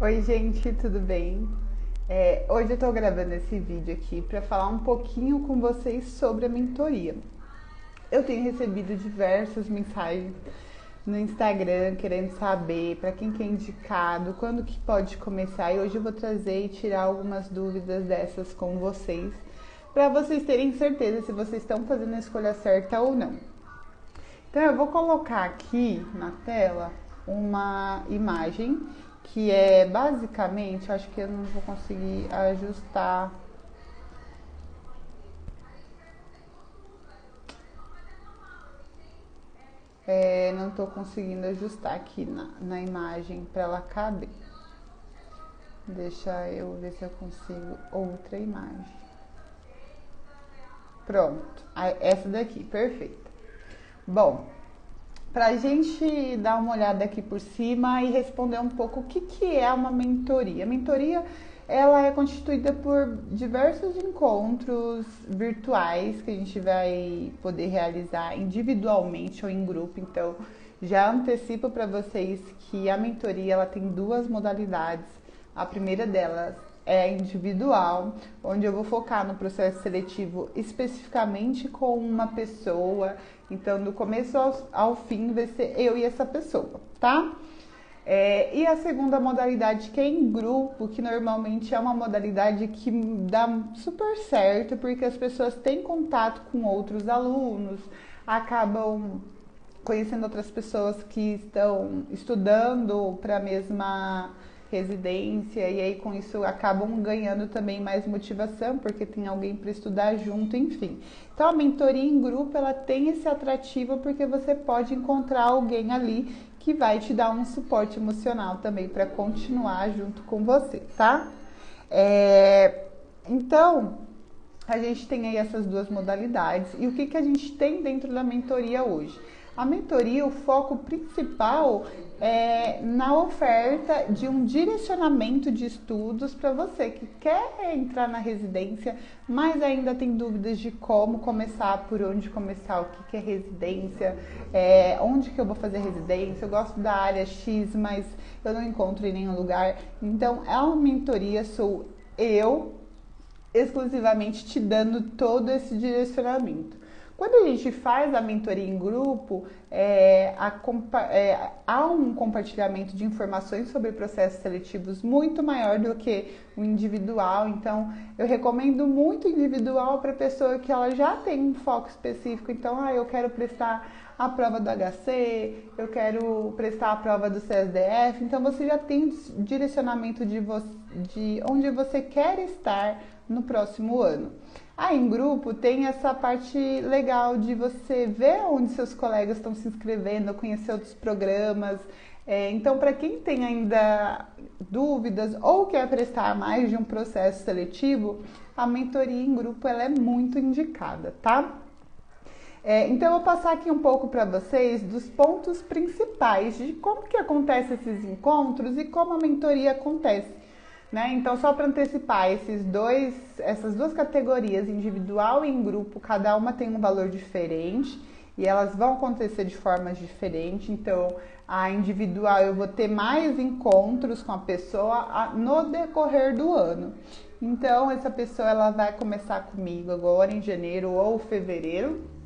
Oi, gente, tudo bem? Hoje eu tô gravando esse vídeo aqui para falar um pouquinho com vocês sobre a mentoria. Eu tenho recebido diversas mensagens no Instagram querendo saber para quem que é indicado, quando que pode começar, e hoje eu vou trazer e tirar algumas dúvidas dessas com vocês, para vocês terem certeza se vocês estão fazendo a escolha certa ou não. Então eu vou colocar aqui na tela uma imagem que é basicamente, acho que eu não vou conseguir ajustar. Não estou conseguindo ajustar aqui na imagem para ela caber. Deixa eu ver se eu consigo outra imagem. Pronto, essa daqui, perfeita. Bom, para a gente dar uma olhada aqui por cima e responder um pouco o que é uma mentoria. A mentoria ela é constituída por diversos encontros virtuais que a gente vai poder realizar individualmente ou em grupo. Então, já antecipo para vocês que a mentoria ela tem duas modalidades. A primeira delas é individual, onde eu vou focar no processo seletivo especificamente com uma pessoa. Então, do começo ao fim, vai ser eu e essa pessoa, tá? E a segunda modalidade, que é em grupo, que normalmente é uma modalidade que dá super certo, porque as pessoas têm contato com outros alunos, acabam conhecendo outras pessoas que estão estudando para a mesma residência, e aí com isso acabam ganhando também mais motivação, porque tem alguém para estudar junto, enfim. Então a mentoria em grupo ela tem esse atrativo porque você pode encontrar alguém ali que vai te dar um suporte emocional também para continuar junto com você, tá? Então a gente tem aí essas duas modalidades. E o que a gente tem dentro da mentoria hoje? A mentoria, o foco principal é na oferta de um direcionamento de estudos para você que quer entrar na residência, mas ainda tem dúvidas de como começar, por onde começar, o que é residência, onde que eu vou fazer residência. Eu gosto da área X, mas eu não encontro em nenhum lugar. Então, é uma mentoria, sou eu exclusivamente te dando todo esse direcionamento. Quando a gente faz a mentoria em grupo, há um compartilhamento de informações sobre processos seletivos muito maior do que o individual. Então, eu recomendo muito individual para a pessoa que ela já tem um foco específico. Então, eu quero prestar a prova do HC, eu quero prestar a prova do CSDF. Então, você já tem direcionamento de onde você quer estar no próximo ano. Aí em grupo tem essa parte legal de você ver onde seus colegas estão se inscrevendo, conhecer outros programas. Então, para quem tem ainda dúvidas ou quer prestar mais de um processo seletivo, a mentoria em grupo ela é muito indicada, tá? Então, eu vou passar aqui um pouco para vocês dos pontos principais de como que acontecem esses encontros e como a mentoria acontece. Né? Então, só para antecipar, essas duas categorias, individual e em grupo, cada uma tem um valor diferente e elas vão acontecer de formas diferentes. Então, a individual eu vou ter mais encontros com a pessoa no decorrer do ano. Então, essa pessoa ela vai começar comigo agora em janeiro ou fevereiro.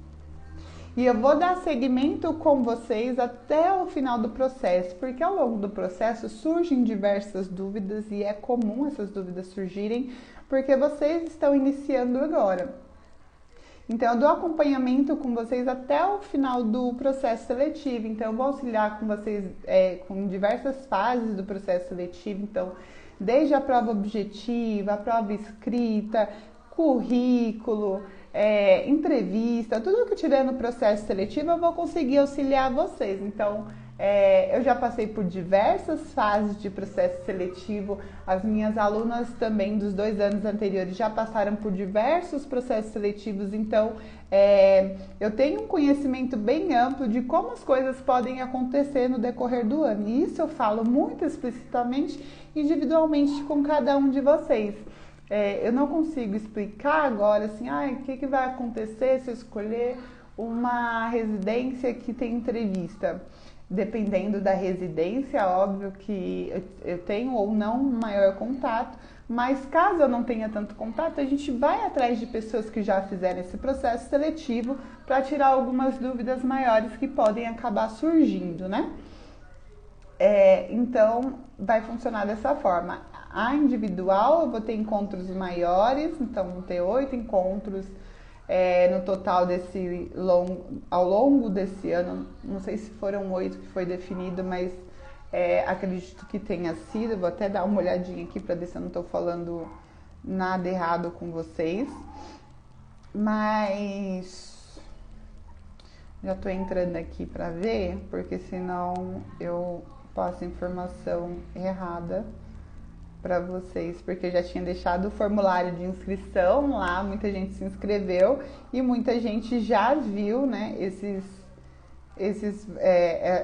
E eu vou dar seguimento com vocês até o final do processo, porque ao longo do processo surgem diversas dúvidas e é comum essas dúvidas surgirem, porque vocês estão iniciando agora. Então, eu dou acompanhamento com vocês até o final do processo seletivo. Então, eu vou auxiliar com vocês com diversas fases do processo seletivo. Então, desde a prova objetiva, a prova escrita, currículo, entrevista, tudo que tiver no processo seletivo eu vou conseguir auxiliar vocês. Então, eu já passei por diversas fases de processo seletivo, as minhas alunas também dos 2 anos anteriores já passaram por diversos processos seletivos, então eu tenho um conhecimento bem amplo de como as coisas podem acontecer no decorrer do ano, e isso eu falo muito explicitamente, individualmente com cada um de vocês. Eu não consigo explicar agora assim, o que vai acontecer se eu escolher uma residência que tem entrevista. dependendo da residência, óbvio que eu tenho ou não maior contato, mas caso eu não tenha tanto contato, a gente vai atrás de pessoas que já fizeram esse processo seletivo para tirar algumas dúvidas maiores que podem acabar surgindo, né? Então, vai funcionar dessa forma. A individual, eu vou ter encontros maiores, então vou ter 8 encontros no total ao longo desse ano. Não sei se foram 8 que foi definido, mas acredito que tenha sido. Vou até dar uma olhadinha aqui para ver se eu não estou falando nada errado com vocês. Mas já estou entrando aqui para ver, porque senão eu passo informação errada para vocês, porque eu já tinha deixado o formulário de inscrição lá, muita gente se inscreveu e muita gente já viu, né,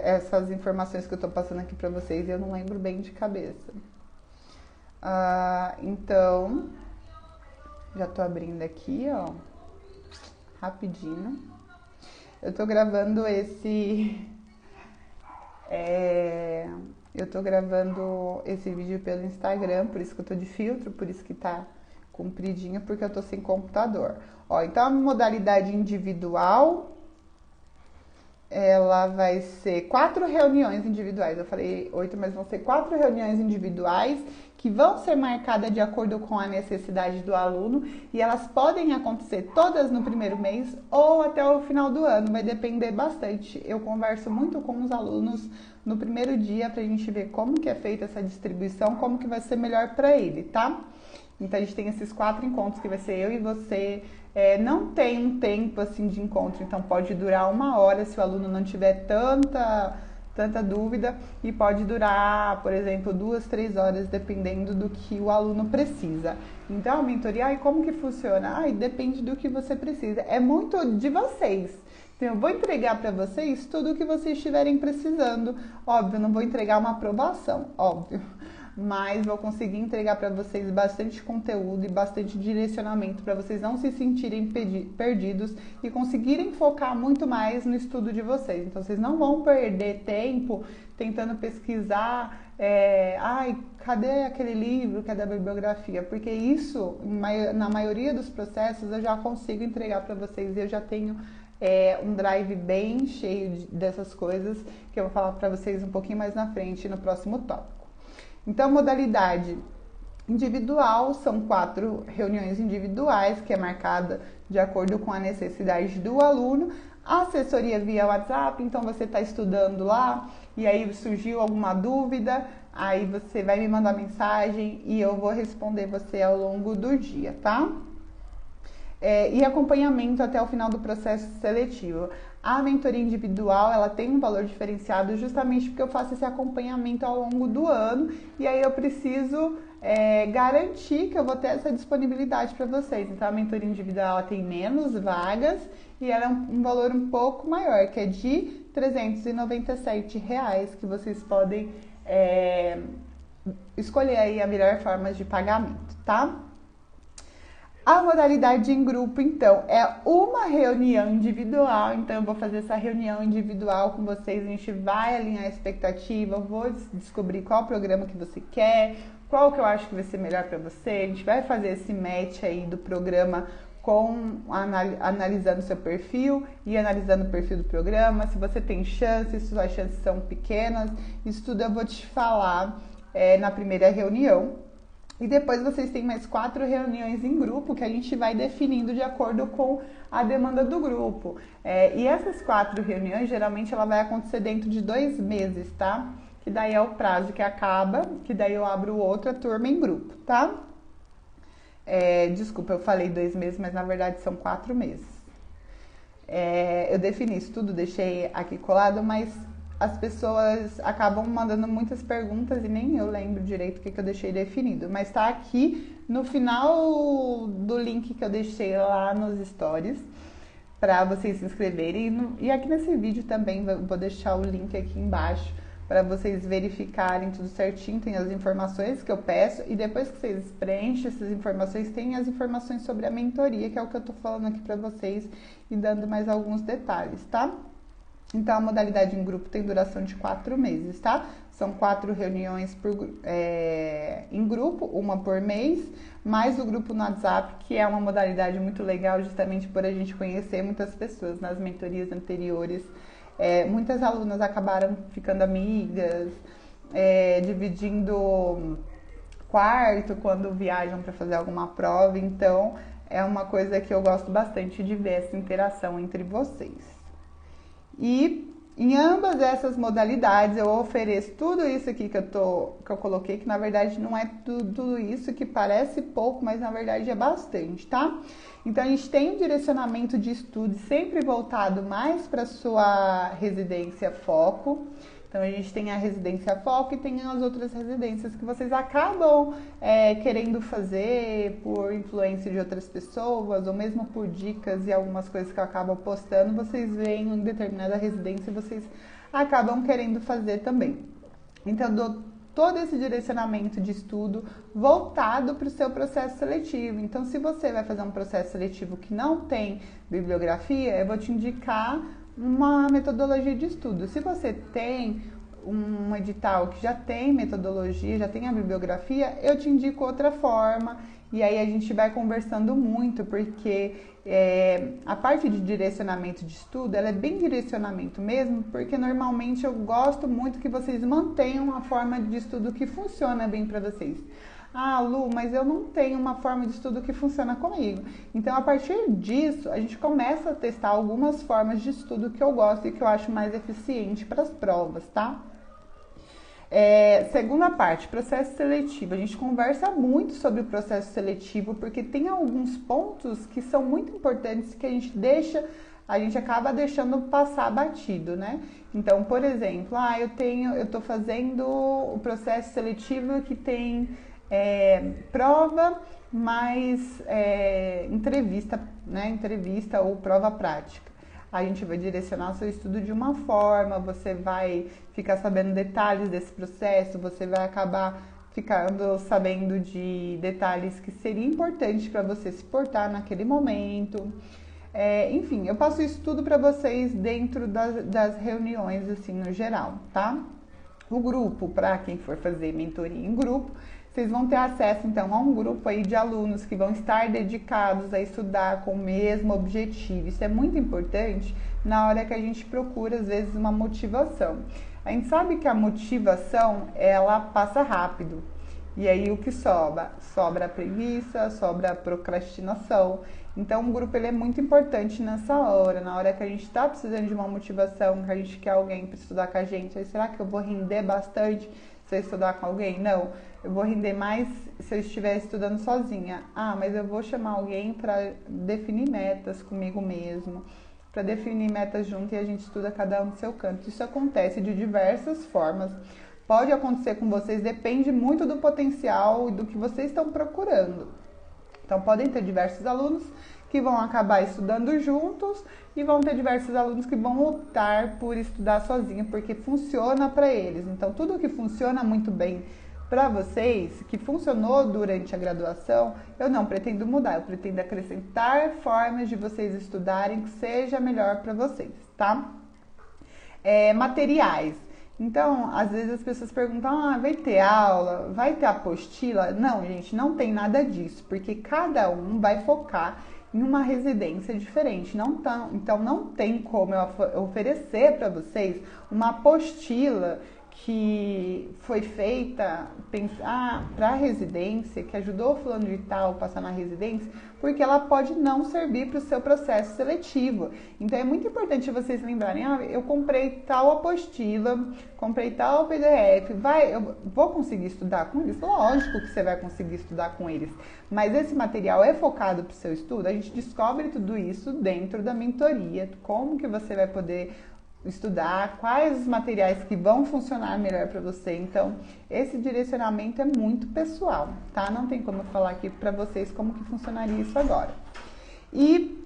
essas informações que eu estou passando aqui para vocês e eu não lembro bem de cabeça. Então, já estou abrindo aqui, ó, rapidinho. Eu estou gravando esse vídeo pelo Instagram, por isso que eu tô de filtro, por isso que tá compridinho, porque eu tô sem computador. Ó, então a modalidade individual, ela vai ser 4 reuniões individuais. Eu falei 8, mas vão ser 4 reuniões individuais que vão ser marcadas de acordo com a necessidade do aluno e elas podem acontecer todas no primeiro mês ou até o final do ano, vai depender bastante. Eu converso muito com os alunos no primeiro dia pra gente ver como que é feita essa distribuição, como que vai ser melhor para ele, tá? Então a gente tem esses 4 encontros que vai ser eu e você. Não tem um tempo assim de encontro, então pode durar 1 hora se o aluno não tiver tanta dúvida, e pode durar, por exemplo, 2, 3 horas, dependendo do que o aluno precisa. Então a mentoria, como que funciona? Depende do que você precisa, é muito de vocês. Então eu vou entregar para vocês tudo o que vocês estiverem precisando. Óbvio, não vou entregar uma aprovação, óbvio, mas vou conseguir entregar para vocês bastante conteúdo e bastante direcionamento para vocês não se sentirem perdidos e conseguirem focar muito mais no estudo de vocês. Então vocês não vão perder tempo tentando pesquisar, cadê aquele livro, cadê a bibliografia? Porque isso, na maioria dos processos, eu já consigo entregar para vocês e eu já tenho um drive bem cheio dessas coisas que eu vou falar para vocês um pouquinho mais na frente, no próximo tópico. Então, modalidade individual são 4 reuniões individuais, que é marcada de acordo com a necessidade do aluno. A assessoria via WhatsApp, então você está estudando lá e aí surgiu alguma dúvida, aí você vai me mandar mensagem e eu vou responder você ao longo do dia, tá? E acompanhamento até o final do processo seletivo. A mentoria individual, ela tem um valor diferenciado justamente porque eu faço esse acompanhamento ao longo do ano e aí eu preciso garantir que eu vou ter essa disponibilidade para vocês. Então a mentoria individual ela tem menos vagas e ela é um valor um pouco maior, que é de R$ 397, que vocês podem escolher aí a melhor forma de pagamento, tá? A modalidade em grupo, então, é uma reunião individual. Então, eu vou fazer essa reunião individual com vocês. A gente vai alinhar a expectativa, eu vou descobrir qual programa que você quer, qual que eu acho que vai ser melhor para você. A gente vai fazer esse match aí do programa analisando seu perfil e analisando o perfil do programa. Se você tem chances, se suas chances são pequenas, isso tudo eu vou te falar na primeira reunião. E depois vocês têm mais 4 reuniões em grupo que a gente vai definindo de acordo com a demanda do grupo. E essas 4 reuniões, geralmente, ela vai acontecer dentro de 2 meses, tá? Que daí é o prazo que acaba, que daí eu abro outra turma em grupo, tá? Desculpa, eu falei 2 meses, mas na verdade são 4 meses. Eu defini isso tudo, deixei aqui colado, mas as pessoas acabam mandando muitas perguntas e nem eu lembro direito o que eu deixei definido. Mas tá aqui no final do link que eu deixei lá nos stories para vocês se inscreverem. E aqui nesse vídeo também vou deixar o link aqui embaixo para vocês verificarem tudo certinho. Tem as informações que eu peço e depois que vocês preenchem essas informações, tem as informações sobre a mentoria, que é o que eu tô falando aqui para vocês e dando mais alguns detalhes, tá? Então, a modalidade em grupo tem duração de 4 meses, tá? São 4 reuniões em grupo, uma por mês, mais o grupo no WhatsApp, que é uma modalidade muito legal, justamente por a gente conhecer muitas pessoas. Nas mentorias anteriores, muitas alunas acabaram ficando amigas, dividindo quarto quando viajam para fazer alguma prova. Então, é uma coisa que eu gosto bastante de ver, essa interação entre vocês. E em ambas essas modalidades eu ofereço tudo isso aqui que eu coloquei, que na verdade não é tudo isso, que parece pouco, mas na verdade é bastante, tá? Então a gente tem um direcionamento de estudo sempre voltado mais para sua residência foco. Então, a gente tem a residência foco e tem as outras residências que vocês acabam querendo fazer por influência de outras pessoas, ou mesmo por dicas e algumas coisas que eu acabo postando, vocês veem em determinada residência e vocês acabam querendo fazer também. Então, eu dou todo esse direcionamento de estudo voltado para o seu processo seletivo. Então, se você vai fazer um processo seletivo que não tem bibliografia, eu vou te indicar uma metodologia de estudo. Se você tem um edital que já tem metodologia, já tem a bibliografia, eu te indico outra forma, e aí a gente vai conversando muito, porque a parte de direcionamento de estudo, ela é bem direcionamento mesmo, porque normalmente eu gosto muito que vocês mantenham uma forma de estudo que funciona bem para vocês. Ah, Lu, mas eu não tenho uma forma de estudo que funciona comigo. Então, a partir disso, a gente começa a testar algumas formas de estudo que eu gosto e que eu acho mais eficiente para as provas, tá? Segunda parte, processo seletivo. A gente conversa muito sobre o processo seletivo porque tem alguns pontos que são muito importantes que a gente acaba deixando passar batido, né? Então, por exemplo, eu tô fazendo o processo seletivo que tem prova mais entrevista, né? Entrevista ou prova prática. A gente vai direcionar o seu estudo de uma forma, você vai ficar sabendo detalhes desse processo, você vai acabar ficando sabendo de detalhes que seria importante para você se portar naquele momento. Enfim, eu passo isso tudo para vocês dentro das reuniões, assim, no geral, tá? O grupo, para quem for fazer mentoria em grupo, vocês vão ter acesso, então, a um grupo aí de alunos que vão estar dedicados a estudar com o mesmo objetivo. Isso é muito importante na hora que a gente procura, às vezes, uma motivação. A gente sabe que a motivação, ela passa rápido. E aí, o que sobra? Sobra a preguiça, sobra a procrastinação. Então, o grupo ele é muito importante nessa hora, na hora que a gente está precisando de uma motivação, que a gente quer alguém para estudar com a gente. Aí, será que eu vou render bastante se eu estudar com alguém? Não, eu vou render mais se eu estiver estudando sozinha. Ah, mas eu vou chamar alguém para definir metas comigo mesmo, para definir metas junto, e a gente estuda cada um no seu canto. Isso acontece de diversas formas. Pode acontecer com vocês, depende muito do potencial e do que vocês estão procurando. Então, podem ter diversos alunos que vão acabar estudando juntos e vão ter diversos alunos que vão optar por estudar sozinho, porque funciona para eles. Então, tudo que funciona muito bem para vocês, que funcionou durante a graduação, eu não pretendo mudar, eu pretendo acrescentar formas de vocês estudarem que seja melhor para vocês, tá? Materiais. Então, às vezes as pessoas perguntam, vai ter aula, vai ter apostila? Não, gente, não tem nada disso, porque cada um vai focar em uma residência diferente. Então, não tem como eu oferecer para vocês uma apostila que foi feita para a residência, que ajudou o fulano de tal a passar na residência, porque ela pode não servir para o seu processo seletivo. Então, é muito importante vocês lembrarem, eu comprei tal apostila, comprei tal PDF, eu vou conseguir estudar com eles? Lógico que você vai conseguir estudar com eles, mas esse material é focado para o seu estudo? A gente descobre tudo isso dentro da mentoria, como que você vai poder estudar, quais os materiais que vão funcionar melhor para você. Então, esse direcionamento é muito pessoal, tá? Não tem como eu falar aqui para vocês como que funcionaria isso agora. E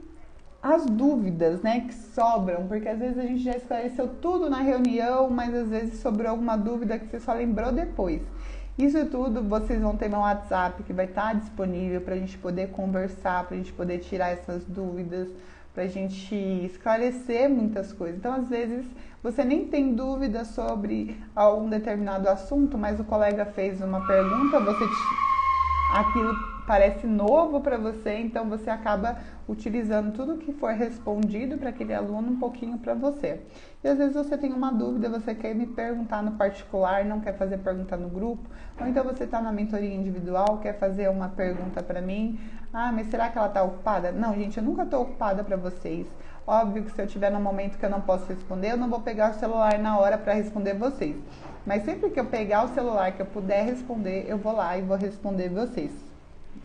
as dúvidas, né, que sobram, porque às vezes a gente já esclareceu tudo na reunião, mas às vezes sobrou alguma dúvida que você só lembrou depois. Isso tudo vocês vão ter no WhatsApp, que vai estar disponível para a gente poder conversar, para a gente poder tirar essas dúvidas, pra gente esclarecer muitas coisas. Então, às vezes, você nem tem dúvida sobre algum determinado assunto, mas o colega fez uma pergunta, aquilo parece novo para você, então você acaba utilizando tudo que for respondido para aquele aluno um pouquinho para você. E às vezes você tem uma dúvida, você quer me perguntar no particular, não quer fazer pergunta no grupo, ou então você está na mentoria individual, quer fazer uma pergunta para mim, mas será que ela está ocupada? Não, gente, eu nunca estou ocupada para vocês. Óbvio que se eu estiver num momento que eu não posso responder, eu não vou pegar o celular na hora para responder vocês. Mas sempre que eu pegar o celular, que eu puder responder, eu vou lá e vou responder vocês.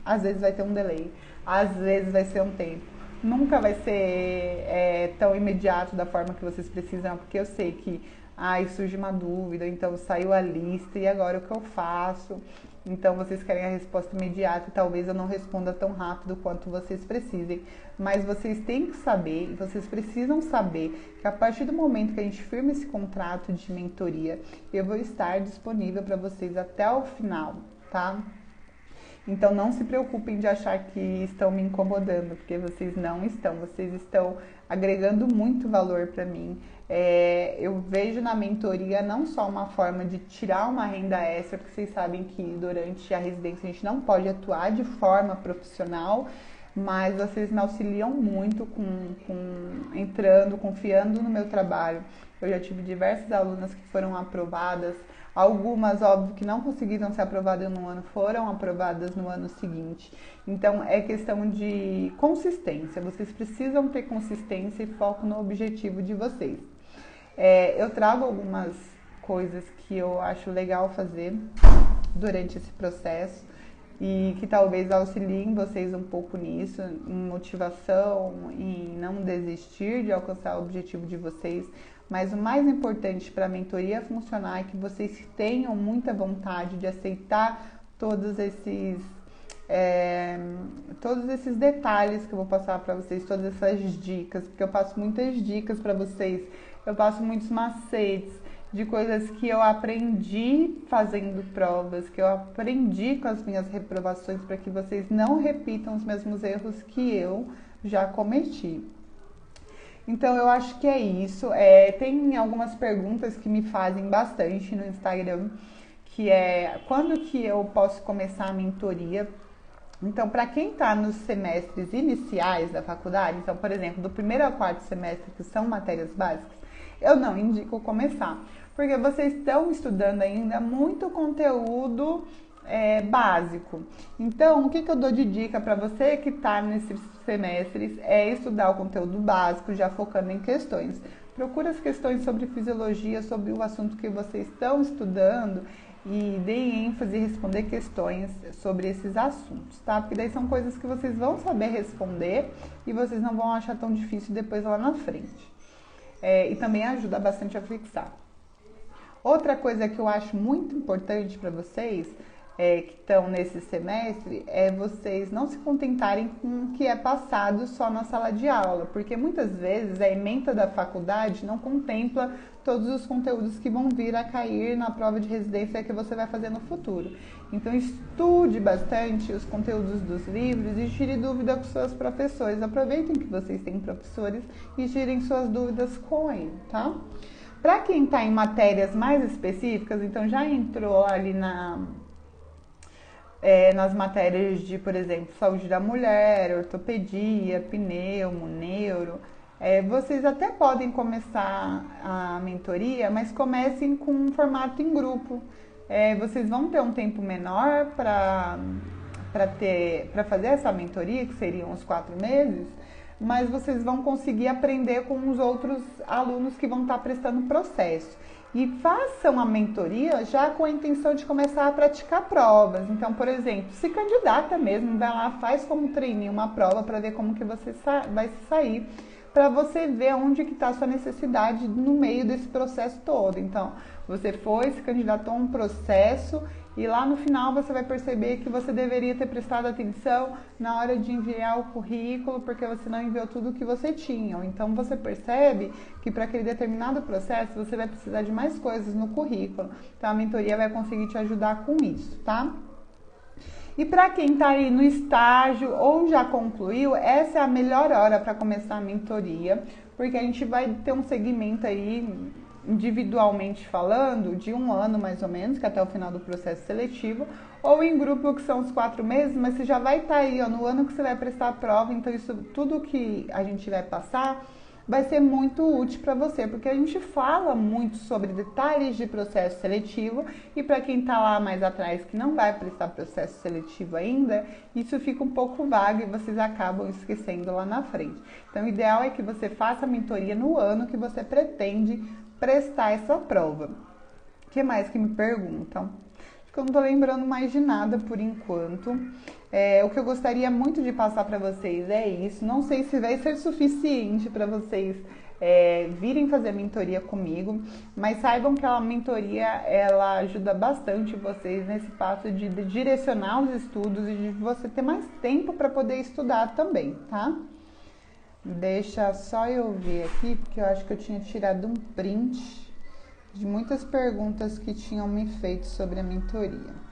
Às vezes vai ter um delay, às vezes vai ser um tempo. Nunca vai ser tão imediato da forma que vocês precisam, porque eu sei que surge uma dúvida, então saiu a lista e agora o que eu faço? Então vocês querem a resposta imediata e talvez eu não responda tão rápido quanto vocês precisem. Mas vocês têm que saber, vocês precisam saber que a partir do momento que a gente firma esse contrato de mentoria, eu vou estar disponível para vocês até o final, tá? Então não se preocupem de achar que estão me incomodando, porque vocês não estão, vocês estão agregando muito valor para mim. Eu vejo na mentoria não só uma forma de tirar uma renda extra, porque vocês sabem que durante a residência a gente não pode atuar de forma profissional, mas vocês me auxiliam muito entrando, confiando no meu trabalho. Eu já tive diversas alunas que foram aprovadas. Algumas, óbvio, que não conseguiram ser aprovadas no ano, foram aprovadas no ano seguinte. Então, é questão de consistência. Vocês precisam ter consistência e foco no objetivo de vocês. Eu trago algumas coisas que eu acho legal fazer durante esse processo e que talvez auxiliem vocês um pouco nisso, em motivação, em não desistir de alcançar o objetivo de vocês. Mas o mais importante para a mentoria funcionar é que vocês tenham muita vontade de aceitar todos esses detalhes que eu vou passar para vocês, todas essas dicas, porque eu passo muitas dicas para vocês, eu passo muitos macetes de coisas que eu aprendi fazendo provas, que eu aprendi com as minhas reprovações, para que vocês não repitam os mesmos erros que eu já cometi. Então, eu acho que é isso. Tem algumas perguntas que me fazem bastante no Instagram, que é quando que eu posso começar a mentoria? Então, para quem está nos semestres iniciais da faculdade, então, por exemplo, do primeiro ao quarto semestre, que são matérias básicas, eu não indico começar, porque vocês estão estudando ainda muito conteúdo básico. Então, o que eu dou de dica para você que está nesses semestres é estudar o conteúdo básico, já focando em questões. Procura as questões sobre fisiologia, sobre o assunto que vocês estão estudando e deem ênfase em responder questões sobre esses assuntos, tá? Porque daí são coisas que vocês vão saber responder e vocês não vão achar tão difícil depois lá na frente. E também ajuda bastante a fixar. Outra coisa que eu acho muito importante para vocês que estão nesse semestre é vocês não se contentarem com o que é passado só na sala de aula, porque muitas vezes a ementa da faculdade não contempla todos os conteúdos que vão vir a cair na prova de residência que você vai fazer no futuro. Então estude bastante os conteúdos dos livros e tire dúvida com seus professores. Aproveitem que vocês têm professores e tirem suas dúvidas com ele, tá? Para quem está em matérias mais específicas, então já entrou ali nas matérias de, por exemplo, saúde da mulher, ortopedia, pneumo, neuro, vocês até podem começar a mentoria, mas comecem com um formato em grupo. Vocês vão ter um tempo menor para fazer essa mentoria, que seriam os 4 meses, mas vocês vão conseguir aprender com os outros alunos que vão estar prestando o processo. E façam a mentoria já com a intenção de começar a praticar provas. Então, por exemplo, se candidata mesmo, vai lá, faz como treininho uma prova para ver como que você vai sair, para você ver onde que está a sua necessidade no meio desse processo todo. Então, você se candidatou a um processo e lá no final você vai perceber que você deveria ter prestado atenção na hora de enviar o currículo, porque você não enviou tudo o que você tinha. Então, você percebe que para aquele determinado processo você vai precisar de mais coisas no currículo. Então, a mentoria vai conseguir te ajudar com isso, tá? E para quem está aí no estágio ou já concluiu, essa é a melhor hora para começar a mentoria, porque a gente vai ter um segmento aí, individualmente falando, de 1 ano mais ou menos, que é até o final do processo seletivo, ou em grupo, que são os 4 meses, mas você já vai estar aí, ó, no ano que você vai prestar a prova, então isso tudo que a gente vai passar vai ser muito útil para você, porque a gente fala muito sobre detalhes de processo seletivo e para quem está lá mais atrás que não vai prestar processo seletivo ainda, isso fica um pouco vago e vocês acabam esquecendo lá na frente. Então, o ideal é que você faça a mentoria no ano que você pretende prestar essa prova. O que mais que me perguntam? Acho que eu não tô lembrando mais de nada por enquanto. O que eu gostaria muito de passar para vocês é isso. Não sei se vai ser suficiente para vocês virem fazer a mentoria comigo, mas saibam que a mentoria ela ajuda bastante vocês nesse passo de direcionar os estudos e de você ter mais tempo para poder estudar também, tá? Deixa só eu ver aqui, porque eu acho que eu tinha tirado um print de muitas perguntas que tinham me feito sobre a mentoria.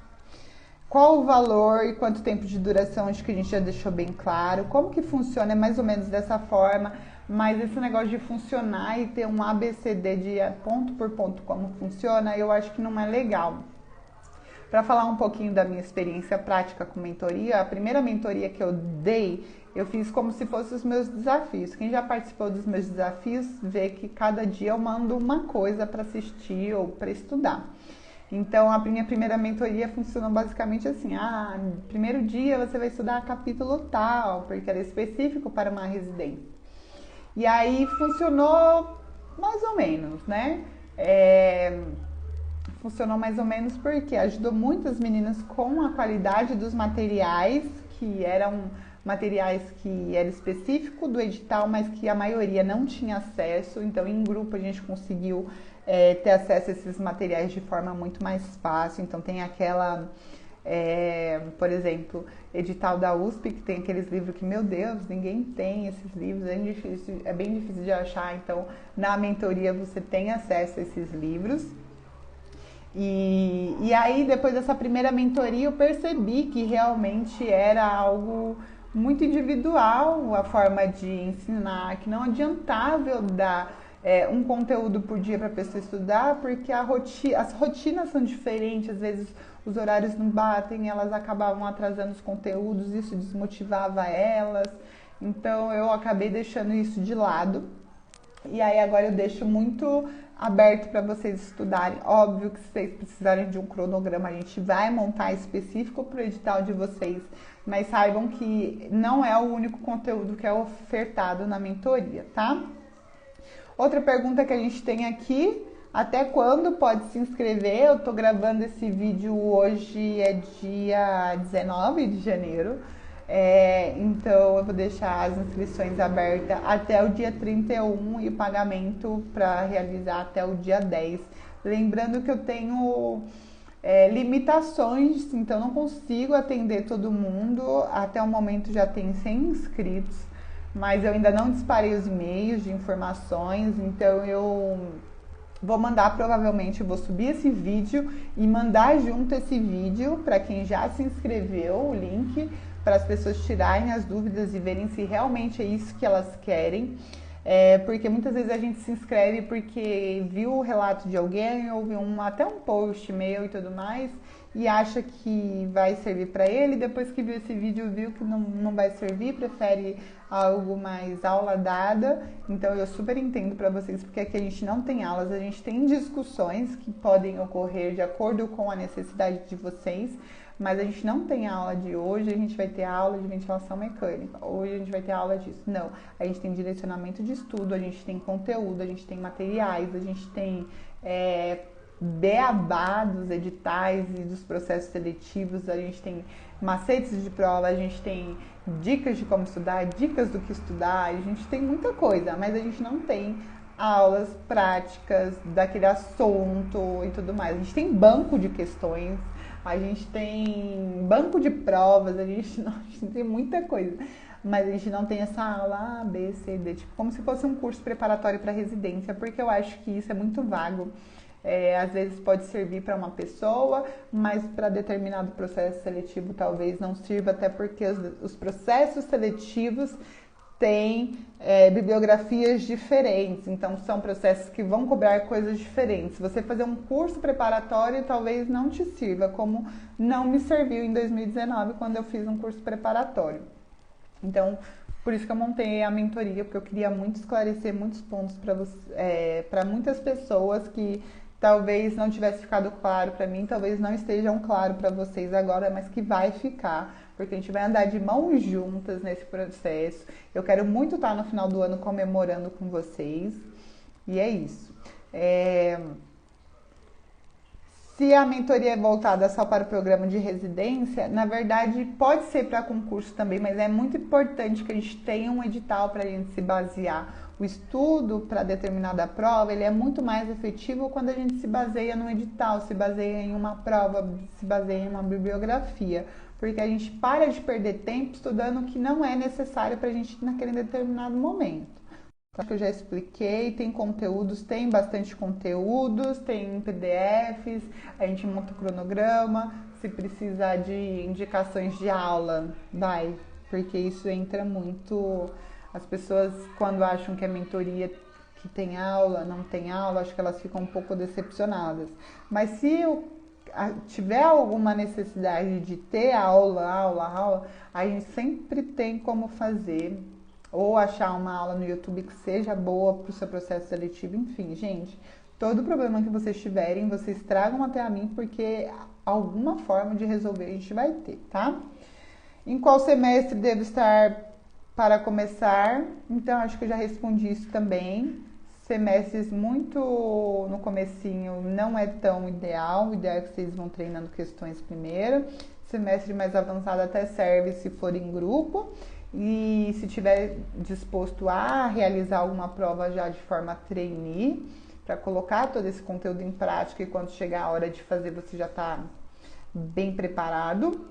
Qual o valor e quanto tempo de duração? Acho que a gente já deixou bem claro. Como que funciona? É mais ou menos dessa forma, mas esse negócio de funcionar e ter um ABCD de ponto por ponto como funciona, eu acho que não é legal. Para falar um pouquinho da minha experiência prática com mentoria, a primeira mentoria que eu dei, eu fiz como se fossem os meus desafios. Quem já participou dos meus desafios vê que cada dia eu mando uma coisa para assistir ou para estudar. Então, a minha primeira mentoria funcionou basicamente assim: primeiro dia você vai estudar capítulo tal, porque era específico para uma residência. E aí funcionou mais ou menos, né? Funcionou mais ou menos porque ajudou muitas meninas com a qualidade dos materiais, que eram materiais que era específico do edital, mas que a maioria não tinha acesso. Então, em grupo a gente conseguiu ter acesso a esses materiais de forma muito mais fácil. Então, tem aquela, por exemplo, edital da USP, que tem aqueles livros que, meu Deus, ninguém tem esses livros, é bem difícil de achar. Então, na mentoria você tem acesso a esses livros. E aí, depois dessa primeira mentoria, eu percebi que realmente era algo muito individual a forma de ensinar, que não adiantava eu dar um conteúdo por dia para a pessoa estudar, porque as rotinas são diferentes, às vezes os horários não batem, elas acabavam atrasando os conteúdos, isso desmotivava elas. Então, eu acabei deixando isso de lado. E aí agora eu deixo muito aberto para vocês estudarem. Óbvio que se vocês precisarem de um cronograma, a gente vai montar específico para o edital de vocês, mas saibam que não é o único conteúdo que é ofertado na mentoria, tá? Outra pergunta que a gente tem aqui: até quando pode se inscrever? Eu tô gravando esse vídeo hoje, é dia 19 de janeiro. Então eu vou deixar as inscrições abertas até o dia 31 e o pagamento para realizar até o dia 10. Lembrando que eu tenho limitações, então não consigo atender todo mundo. Até o momento já tem 100 inscritos, mas eu ainda não disparei os e-mails de informações, então eu vou mandar, provavelmente eu vou subir esse vídeo e mandar junto esse vídeo para quem já se inscreveu, o link, para as pessoas tirarem as dúvidas e verem se realmente é isso que elas querem. Porque muitas vezes a gente se inscreve porque viu o relato de alguém ou viu até um post meu e tudo mais e acha que vai servir para ele, depois que viu esse vídeo viu que não vai servir, prefere algo mais aula dada. Então eu super entendo para vocês, porque aqui a gente não tem aulas, a gente tem discussões que podem ocorrer de acordo com a necessidade de vocês, mas a gente não tem aula de hoje, a gente vai ter aula de ventilação mecânica, hoje a gente vai ter aula disso. Não, a gente tem direcionamento de estudo, a gente tem conteúdo, a gente tem materiais, a gente tem beabá dos editais e dos processos seletivos, a gente tem macetes de prova, a gente tem dicas de como estudar, dicas do que estudar, a gente tem muita coisa, mas a gente não tem aulas práticas daquele assunto e tudo mais. A gente tem banco de questões, a gente tem banco de provas, a gente tem muita coisa, mas a gente não tem essa aula A, B, C, D, tipo, como se fosse um curso preparatório para residência, porque eu acho que isso é muito vago. Às vezes pode servir para uma pessoa, mas para determinado processo seletivo talvez não sirva, até porque os processos seletivos têm bibliografias diferentes, então são processos que vão cobrar coisas diferentes. Você fazer um curso preparatório talvez não te sirva, como não me serviu em 2019 quando eu fiz um curso preparatório. Então, por isso que eu montei a mentoria, porque eu queria muito esclarecer muitos pontos para muitas pessoas que talvez não tivesse ficado claro para mim, talvez não estejam claro para vocês agora, mas que vai ficar, porque a gente vai andar de mãos juntas nesse processo. Eu quero muito estar no final do ano comemorando com vocês, e é isso. Se a mentoria é voltada só para o programa de residência, na verdade pode ser para concurso também, mas é muito importante que a gente tenha um edital para a gente se basear. O estudo para determinada prova, ele é muito mais efetivo quando a gente se baseia num edital, se baseia em uma prova, se baseia em uma bibliografia, porque a gente para de perder tempo estudando o que não é necessário para a gente naquele determinado momento. Acho que eu já expliquei, tem conteúdos, tem bastante conteúdos, tem PDFs, a gente monta o cronograma, se precisar de indicações de aula, vai, porque isso entra muito. As pessoas, quando acham que a mentoria que tem aula, não tem aula, acho que elas ficam um pouco decepcionadas. Mas se tiver alguma necessidade de ter aula, a gente sempre tem como fazer. Ou achar uma aula no YouTube que seja boa para o seu processo seletivo, enfim, gente, todo problema que vocês tiverem, vocês tragam até a mim, porque alguma forma de resolver a gente vai ter, tá? Em qual semestre devo estar para começar? Então, acho que eu já respondi isso também. Semestres muito no comecinho não é tão ideal, o ideal é que vocês vão treinando questões primeiro. Semestre mais avançado até serve se for em grupo. E se tiver disposto a realizar alguma prova já de forma trainee, para colocar todo esse conteúdo em prática e quando chegar a hora de fazer você já está bem preparado.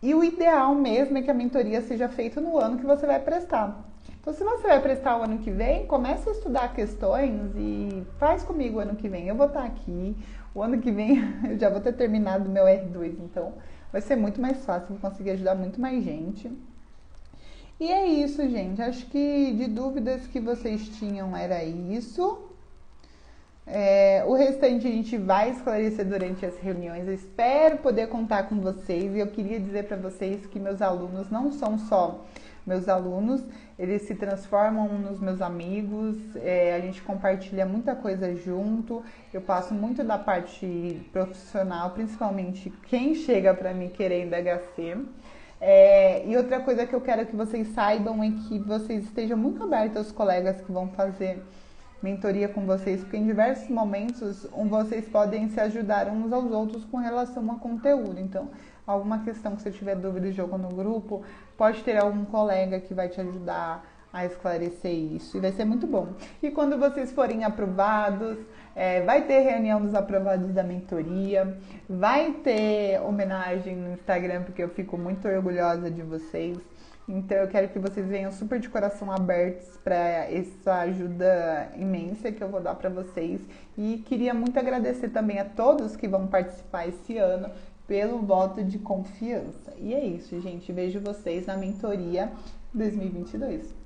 E o ideal mesmo é que a mentoria seja feita no ano que você vai prestar. Então, se você vai prestar o ano que vem, comece a estudar questões e faz comigo o ano que vem. Eu vou estar aqui, o ano que vem eu já vou ter terminado o meu R2, então vai ser muito mais fácil, vou conseguir ajudar muito mais gente. E é isso, gente. Acho que de dúvidas que vocês tinham era isso. O restante a gente vai esclarecer durante as reuniões. Eu espero poder contar com vocês. E eu queria dizer para vocês que meus alunos não são só meus alunos, eles se transformam nos meus amigos. A gente compartilha muita coisa junto. Eu passo muito da parte profissional, principalmente quem chega para mim querendo HC. E outra coisa que eu quero que vocês saibam é que vocês estejam muito abertos aos colegas que vão fazer mentoria com vocês, porque em diversos momentos vocês podem se ajudar uns aos outros com relação a conteúdo. Então, alguma questão que você tiver dúvida e jogo no grupo, pode ter algum colega que vai te ajudar a esclarecer isso, e vai ser muito bom. E quando vocês forem aprovados, vai ter reunião dos aprovados da mentoria, vai ter homenagem no Instagram, porque eu fico muito orgulhosa de vocês. Então eu quero que vocês venham super de coração abertos para essa ajuda imensa que eu vou dar para vocês. E queria muito agradecer também a todos que vão participar esse ano pelo voto de confiança. E é isso, gente. Vejo vocês na mentoria 2022.